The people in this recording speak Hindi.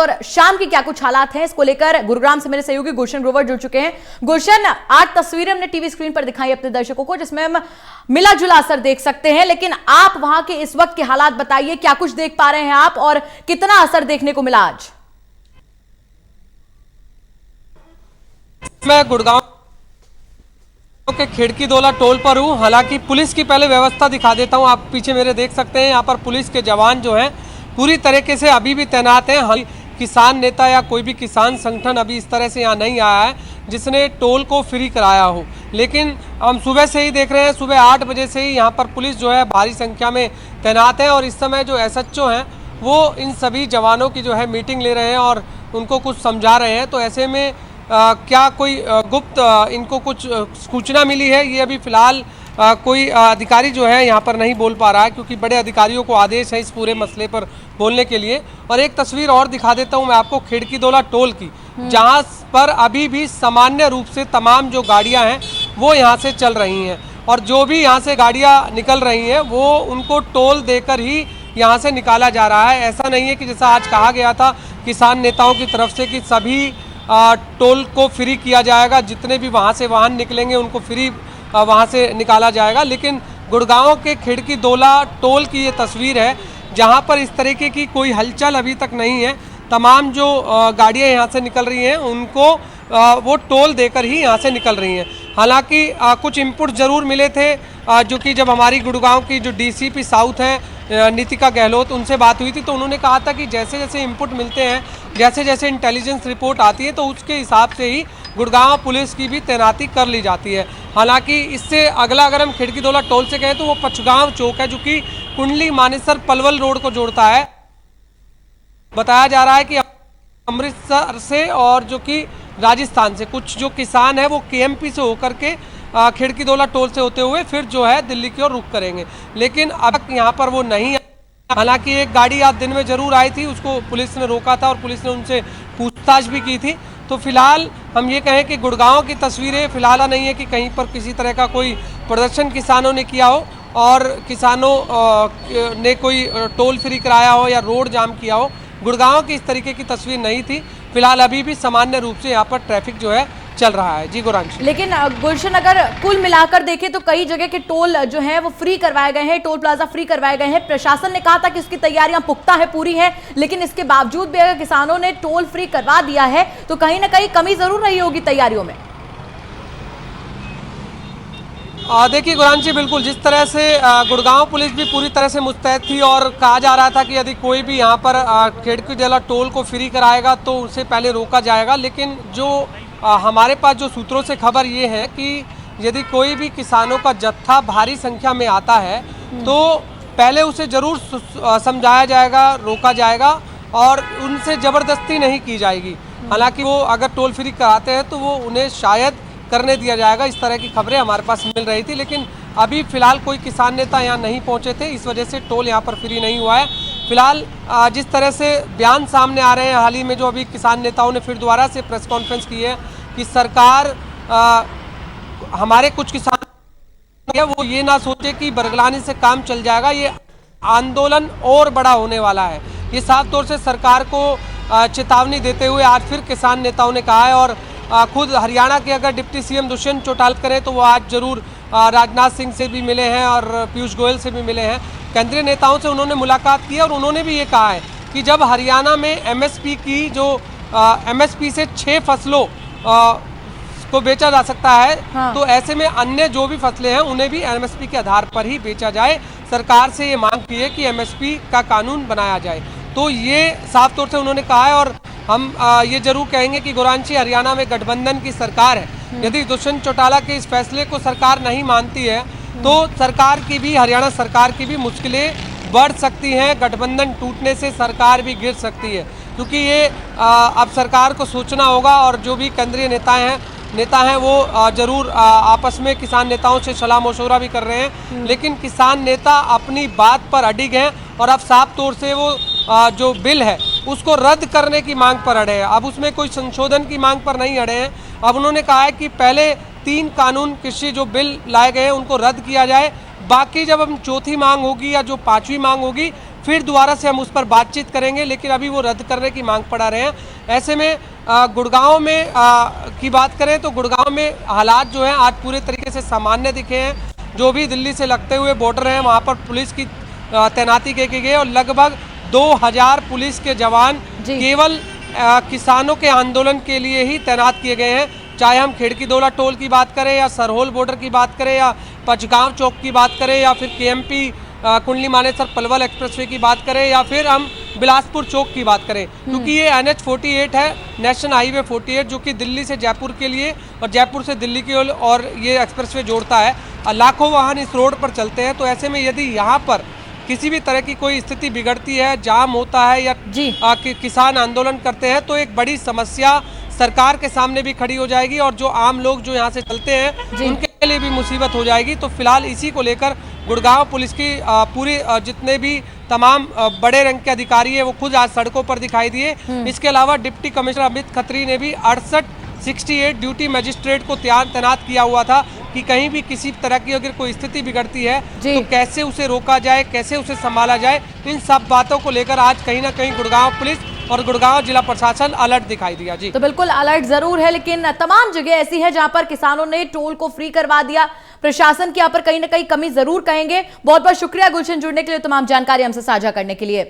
और शाम की क्या कुछ हालात हैं, इसको लेकर गुरुग्राम से मेरे सहयोगी गुलशन ग्रोवर जुड़ चुके हैं। गुलशन, 8 तस्वीरें हमने टीवी स्क्रीन पर दिखाई अपने दर्शकों को, जिसमें हम मिला जुला असर देख सकते हैं, लेकिन आप वहां के इस वक्त के हालात बताइए, क्या कुछ देख पा रहे हैं आप और कितना असर देखने को मिला आज? मैं गुड़गांव के खिड़कीदोला टोल पर हूँ। हालांकि पुलिस की पहले व्यवस्था दिखा देता हूँ, आप पीछे मेरे देख सकते हैं। यहाँ पर पुलिस के जवान जो हैं पूरी तरीके से अभी भी तैनात हैं। किसान नेता या कोई भी किसान संगठन अभी इस तरह से यहाँ नहीं आया है जिसने टोल को फ्री कराया हो, लेकिन हम सुबह से ही देख रहे हैं, सुबह 8 बजे से ही यहाँ पर पुलिस जो है भारी संख्या में तैनात है और इस समय जो SHO हैं वो इन सभी जवानों की जो है मीटिंग ले रहे हैं और उनको कुछ समझा रहे हैं। तो ऐसे में क्या कोई गुप्त इनको कुछ सूचना मिली है, ये अभी फिलहाल कोई अधिकारी जो है यहाँ पर नहीं बोल पा रहा है, क्योंकि बड़े अधिकारियों को आदेश है इस पूरे मसले पर बोलने के लिए। और एक तस्वीर और दिखा देता हूँ मैं आपको खिड़कीदोला टोल की, जहाँ पर अभी भी सामान्य रूप से तमाम जो गाड़ियाँ हैं वो यहाँ से चल रही हैं और जो भी यहाँ से गाड़ियाँ निकल रही हैं वो उनको टोल देकर ही यहाँ से निकाला जा रहा है। ऐसा नहीं है कि जैसा आज कहा गया था किसान नेताओं की तरफ से कि सभी टोल को फ्री किया जाएगा, जितने भी वहाँ से वाहन निकलेंगे उनको फ्री वहाँ से निकाला जाएगा। लेकिन गुड़गांव के खिड़कीदोला टोल की ये तस्वीर है जहाँ पर इस तरीके की कोई हलचल अभी तक नहीं है। तमाम जो गाड़ियाँ यहाँ से निकल रही हैं उनको वो टोल देकर ही यहाँ से निकल रही हैं। हालांकि कुछ इनपुट ज़रूर मिले थे, जो कि जब हमारी गुड़गांव की जो DCP साउथ हैं नीतिका गहलोत, उनसे बात हुई थी तो उन्होंने कहा था कि जैसे जैसे इनपुट मिलते हैं, जैसे जैसे इंटेलिजेंस रिपोर्ट आती है तो उसके हिसाब से ही गुड़गांव पुलिस की भी तैनाती कर ली जाती है। हालांकि इससे अगला अगर हम खिड़कीदोला टोल से कहें तो वो पचगांव चौक है, जो कि कुंडली मानेसर पलवल रोड को जोड़ता है। बताया जा रहा है कि अमृतसर से और जो कि राजस्थान से कुछ जो किसान है वो KMP से होकर के खिड़कीदोला टोल से होते हुए फिर जो है दिल्ली की ओर रुख करेंगे, लेकिन अब यहाँ पर वो नहीं है। हालांकि एक गाड़ी आज दिन में जरूर आई थी, उसको पुलिस ने रोका था और पुलिस ने उनसे पूछताछ भी की थी। तो फिलहाल हम ये कहें कि गुड़गांव की तस्वीरें फिलहाल नहीं है कि कहीं पर किसी तरह का कोई प्रदर्शन किसानों ने किया हो और किसानों ने कोई टोल फ्री कराया हो या रोड जाम किया हो। गुड़गांव की इस तरीके की तस्वीर नहीं थी। फिलहाल अभी भी सामान्य रूप से यहाँ पर ट्रैफिक जो है चल रहा है। जी गुरांश। लेकिन गुलशन, अगर कुल मिलाकर देखें तो कई जगह के टोल जो हैं वो फ्री करवाए गए हैं, टोल प्लाजा फ्री करवाए गए हैं। प्रशासन ने कहा था कि उसकी तैयारियां पुख्ता है, पूरी है, लेकिन इसके बावजूद भी अगर किसानों ने टोल फ्री करवा दिया है तो कहीं ना कहीं कमी जरूर रही होगी तैयारियों में। देखिए गुरांश जी, बिल्कुल जिस तरह से गुड़गांव पुलिस भी पूरी तरह से मुस्तैद थी और कहा जा रहा था कि यदि कोई भी यहाँ पर खिड़कीदोला टोल को फ्री कराएगा तो उसे पहले रोका जाएगा। लेकिन जो हमारे पास जो सूत्रों से खबर ये है कि यदि कोई भी किसानों का जत्था भारी संख्या में आता है तो पहले उसे जरूर समझाया जाएगा, रोका जाएगा और उनसे ज़बरदस्ती नहीं की जाएगी। हालांकि वो अगर टोल फ्री कराते हैं तो वो उन्हें शायद करने दिया जाएगा, इस तरह की खबरें हमारे पास मिल रही थी। लेकिन अभी फिलहाल कोई किसान नेता यहाँ नहीं पहुँचे थे, इस वजह से टोल यहाँ पर फ्री नहीं हुआ है। फिलहाल जिस तरह से बयान सामने आ रहे हैं, हाल ही में जो अभी किसान नेताओं ने फिर दोबारा से प्रेस कॉन्फ्रेंस की है कि सरकार हमारे कुछ किसान वो ये ना सोचे कि बरगलाने से काम चल जाएगा, ये आंदोलन और बड़ा होने वाला है। ये साफ तौर से सरकार को चेतावनी देते हुए आज फिर किसान नेताओं ने कहा है। और खुद हरियाणा के अगर डिप्टी CM दुष्यंत चौटाला करें तो वो आज जरूर राजनाथ सिंह से भी मिले हैं और पीयूष गोयल से भी मिले हैं, केंद्रीय नेताओं से उन्होंने मुलाकात की है और उन्होंने भी ये कहा है कि जब हरियाणा में MSP की जो MSP से 6 फसलों को बेचा जा सकता है, हाँ। तो ऐसे में अन्य जो भी फसलें हैं उन्हें भी MSP के आधार पर ही बेचा जाए। सरकार से ये मांग की है कि MSP का कानून बनाया जाए, तो ये साफ तौर से उन्होंने कहा है। और हम ये जरूर कहेंगे कि गुरांशी, हरियाणा में गठबंधन की सरकार है, यदि दुष्यंत चौटाला के इस फैसले को सरकार नहीं मानती है तो सरकार की भी, हरियाणा सरकार की भी मुश्किलें बढ़ सकती हैं। गठबंधन टूटने से सरकार भी गिर सकती है, क्योंकि ये अब सरकार को सोचना होगा और जो भी केंद्रीय नेता हैं वो जरूर आपस में किसान नेताओं से सलाह मशवरा भी कर रहे हैं। लेकिन किसान नेता अपनी बात पर अडिग हैं और अब साफ तौर से वो जो बिल है उसको रद्द करने की मांग पर अड़े हैं। अब उसमें कोई संशोधन की मांग पर नहीं अड़े हैं। अब उन्होंने कहा है कि पहले 3 कानून कृषि जो बिल लाए गए हैं उनको रद्द किया जाए, बाकी जब हम चौथी मांग होगी या जो 5वीं मांग होगी फिर दोबारा से हम उस पर बातचीत करेंगे, लेकिन अभी वो रद्द करने की मांग पड़ा रहे हैं। ऐसे में गुड़गांव में की बात करें तो गुड़गांव में हालात जो हैं आज पूरे तरीके से सामान्य दिखे हैं। जो भी दिल्ली से लगते हुए बॉर्डर हैं वहाँ पर पुलिस की तैनाती की गई है और लगभग 2000 पुलिस के जवान केवल किसानों के आंदोलन के लिए ही तैनात किए गए हैं। चाहे हम खिड़की दौला टोल की बात करें या सरहोल बॉर्डर की बात करें या पचगांव चौक की बात करें या फिर केएमपी कुंडली मानेसर पलवल एक्सप्रेसवे की बात करें या फिर हम बिलासपुर चौक की बात करें, क्योंकि ये NH 48 है, नेशनल हाईवे 48, जो कि दिल्ली से जयपुर के लिए और जयपुर से दिल्ली की ओर और ये एक्सप्रेसवे जोड़ता है। लाखों वाहन इस रोड पर चलते हैं। तो ऐसे में यदि यहाँ पर किसी भी तरह की कोई स्थिति बिगड़ती है, जाम होता है या किसान आंदोलन करते हैं, तो एक बड़ी समस्या सरकार के सामने भी खड़ी हो जाएगी और जो आम लोग जो यहाँ से चलते हैं उनके लिए भी मुसीबत हो जाएगी। तो फिलहाल इसी को लेकर गुड़गांव पुलिस की पूरी जितने भी तमाम बड़े रंग के अधिकारी है वो खुद आज सड़कों पर दिखाई दिए। इसके अलावा डिप्टी कमिश्नर अमित खत्री ने भी 68 ड्यूटी मजिस्ट्रेट को तैनात किया हुआ था कि कहीं भी किसी तरह की अगर कोई स्थिति बिगड़ती है तो कैसे उसे रोका जाए, कैसे उसे संभाला जाए। तो इन सब बातों को लेकर आज कहीं ना कहीं गुड़गांव पुलिस और गुड़गांव जिला प्रशासन अलर्ट दिखाई दिया। जी, तो बिल्कुल अलर्ट जरूर है, लेकिन तमाम जगह ऐसी है जहां पर किसानों ने टोल को फ्री करवा दिया। प्रशासन की यहाँ पर कहीं ना कहीं कमी जरूर कहेंगे। बहुत बहुत शुक्रिया गुलशन जुड़ने के लिए, तमाम जानकारी हमसे साझा करने के लिए।